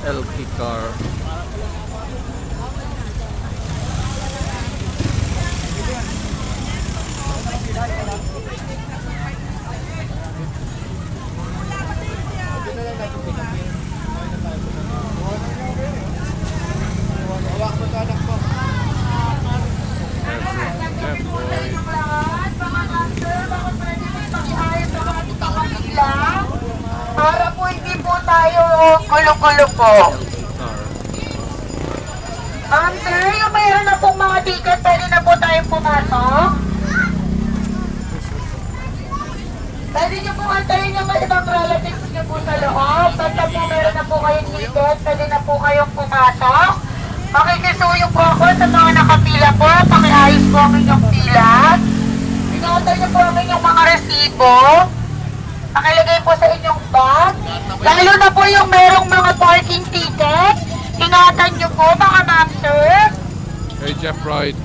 LP car. Para po hindi po tayo kulo-kulo po. Sir, yung mayroon na pong mga ticket, pwede na po tayong pumasok. Pwede nyo po antayin yung mga ibang relatives nyo po sa loob. Basta po meron na po kayong ticket, pwede na po kayong pumasok. Makikisuyo po ako sa mga nakapila po. Pakiayos po ang inyong pila. Ingatan nyo po ang inyong mga resibo. Pakilagay po sa inyong bag. Lalo na po yung merong mga parking ticket. Ingatan nyo po mga ma'am, sir. Hey, Jeff Wright.